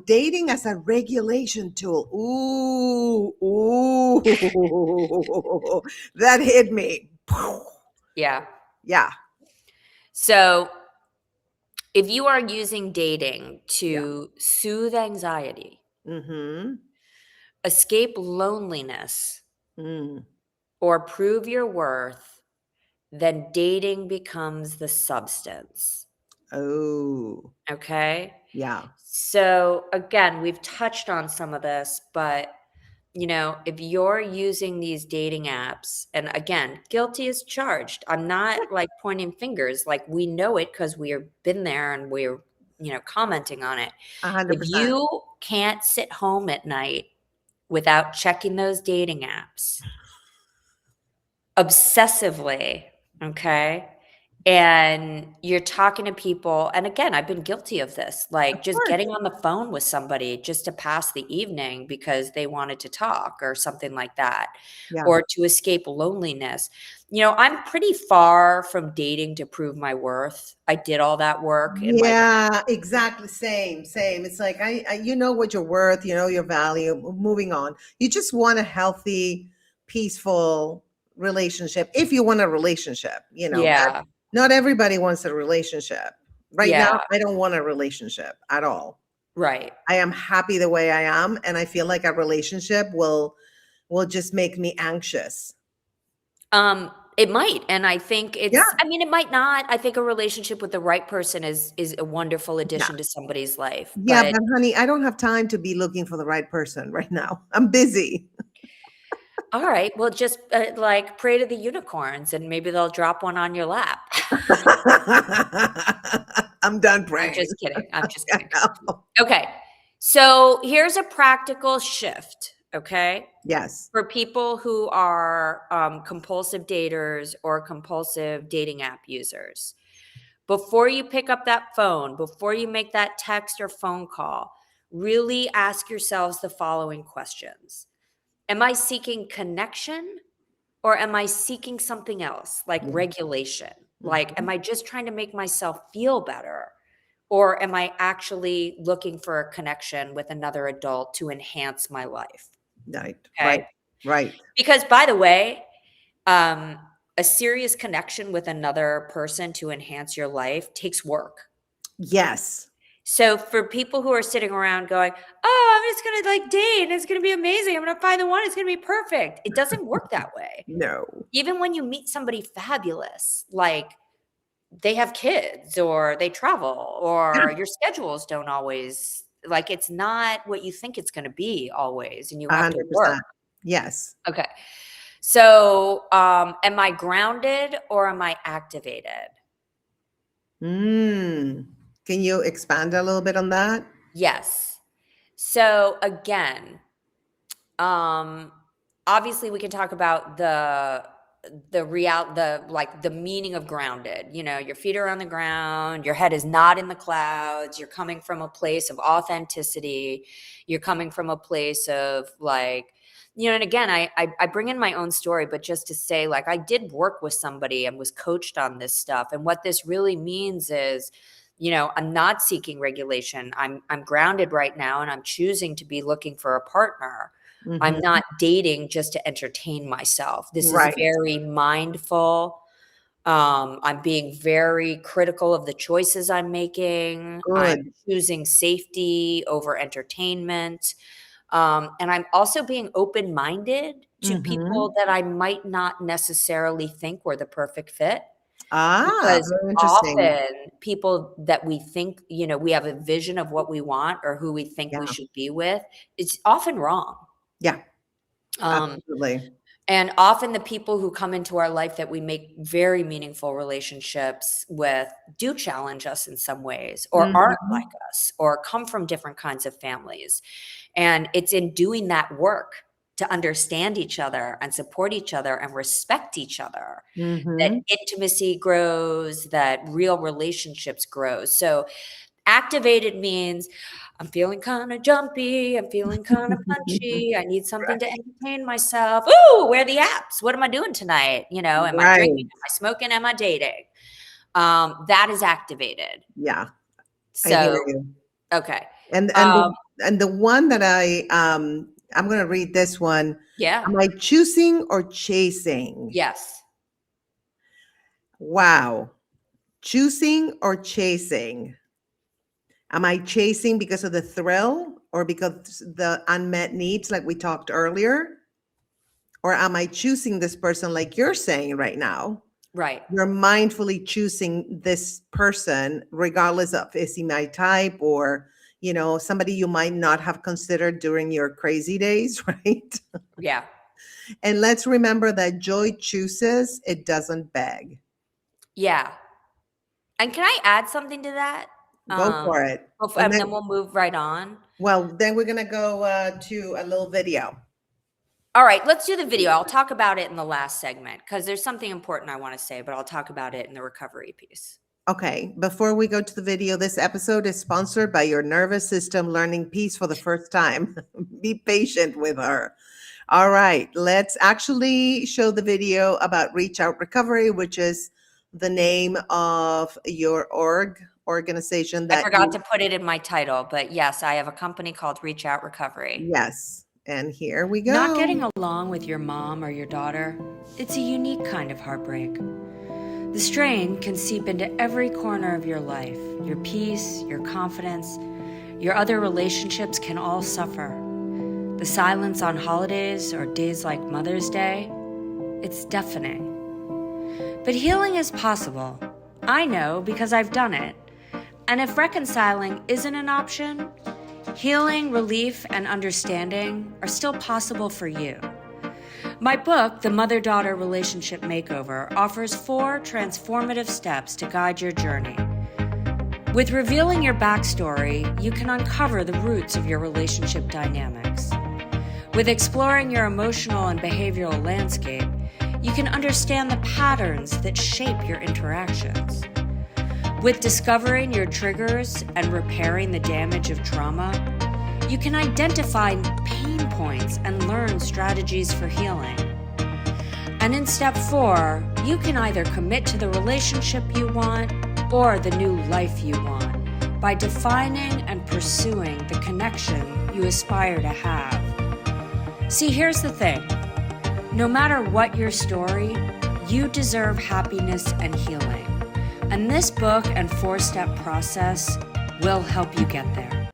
dating as a regulation tool. Ooh, that hit me. Yeah. Yeah. So if you are using dating to soothe anxiety, Mm-hmm. escape loneliness, Mm. or prove your worth, then dating becomes the substance. Oh, Okay. yeah. So again, we've touched on some of this, but if you're using these dating apps, and again, guilty is charged. I'm not like pointing fingers, like we know it because we've been there and we're, commenting on it. If 100%. you can't sit home at night without checking those dating apps obsessively, okay? And you're talking to people, and again, I've been guilty of this, Of like just course. getting on the phone with somebody just to pass the evening because they wanted to talk or something like that, Yeah. or to escape loneliness. I'm pretty far from dating to prove my worth. I did all that work in my Yeah, exactly. Same. It's like, you know what you're worth, you know your value. Moving on. You just want a healthy, peaceful relationship. If you want a relationship, yeah, not everybody wants a relationship. Right now, yeah, I don't want a relationship at all. right. I am happy the way I am, and I feel like a relationship will just make me anxious. It might, and I think Yeah, I mean, it might not. I think a relationship with the right person is a wonderful yeah. addition to somebody's life, Yeah, but but honey, I don't have time to be looking for the right person right now. I'm busy. all right, well, just, like, pray to the unicorns, and maybe they'll drop one on your lap. I'm done I'm praying. just kidding, I'm just kidding. Okay, so here's a practical shift, okay? Yes. For people who are, compulsive daters or compulsive dating app users. Before you pick up that phone, before you make that text or phone call, really ask yourselves the following questions. Am I seeking connection? Or am I seeking something else, like Yeah. regulation? Like, am Mhm. I just trying to make myself feel better? Or am I actually looking for a connection with another adult to enhance my life? Right, right, Okay. right. Because, by the way, um, a serious connection with another person to enhance your life takes work. Yes. So for people who are sitting around going, "Oh, I'm just gonna like date and it's gonna be amazing. I'm gonna find the one, it's gonna be perfect." It doesn't work that way. No. Even when you meet somebody fabulous, like they have kids or they travel or your schedules don't always like it's not what you think it's going to be always and you have to work. 100%. Yes. Okay. So, am I grounded or am I activated? Mm. Can you expand a little bit on that? Yes. So again, um obviously we can talk about the meaning of grounded. Your feet are on the ground, your head is not in the clouds, you're coming from a place of authenticity, you're coming from a place of like, and again, I bring in my own story, but just to say, like, I did work with somebody and was coached on this stuff, and what this really means is, I'm not seeking regulation. I'm grounded right now, and I'm choosing to be looking for a partner. I'm Mhm. not dating just to entertain myself. This is Right. very mindful. I'm being very critical of the choices I'm making. I'm Good. choosing safety over entertainment. And I'm also being open minded to Mhm. people that I might not necessarily think were the perfect fit. Ah, Because very interesting. often people that we think, we have a vision of what we want or who we think we Yeah. should be with, it's often wrong. Yeah, Um, absolutely. and often the people who come into our life that we make very meaningful relationships with do challenge us in some ways or aren't like Mhm. us or come from different kinds of families. And it's in doing that work to understand each other and support each other and respect each other that Mhm. intimacy grows, that real relationships grow. So activated means I'm feeling kind of jumpy, I'm feeling kind of punchy, I need something to Right. entertain myself. Ooh, where are the apps? What am I doing tonight? Am I drinking? Right. Am I smoking? Am I dating? That is activated. Yeah, I hear So, you. okay. And Um, and the one that I'm going to read this one. yeah. Am I choosing or chasing? Yes. Wow. Choosing or chasing? Am I chasing because of the thrill or because the unmet needs, like we talked earlier? Or am I choosing this person, like you're saying right now? Right. You're mindfully choosing this person, regardless of is he my type or, somebody you might not have considered during your crazy days, right? Yeah. And let's remember that joy chooses, it doesn't beg. Yeah. And can I add something to that? Go for it. And And then then, we'll move right on. then we're going to go to a little video. All right, let's do the video. I'll talk about it in the last segment because there's something important I want to say, but I'll talk about it in the recovery piece. Okay, before we go to the video, this episode is sponsored by your nervous system learning peace for the first time. Be patient with her. All right, let's actually show the video about Reach Out Recovery, which is the name of your organization I that forgot to put it in my title, but yes, I have a company called Reach Out Recovery. yes. And here we go. Not getting along with your mom or your daughter, it's a unique kind of heartbreak. The strain can seep into every corner of your life. Your peace, your confidence, your other relationships can all suffer. The silence on holidays or days like Mother's Day, it's deafening. But healing is possible. I know because I've done it. And if reconciling isn't an option, healing, relief, and understanding are still possible for you. My book, The Mother-Daughter Relationship Makeover, offers 4 transformative steps to guide your journey. With revealing your backstory, you can uncover the roots of your relationship dynamics. With exploring your emotional and behavioral landscape, you can understand the patterns that shape your interactions. With discovering your triggers and repairing the damage of trauma, you can identify pain points and learn strategies for healing. And in step 4, you can either commit to the relationship you want or the new life you want by defining and pursuing the connection you aspire to have. See, here's the thing. No matter what your story, you deserve happiness and healing. And this book and 4-step process will help you get there.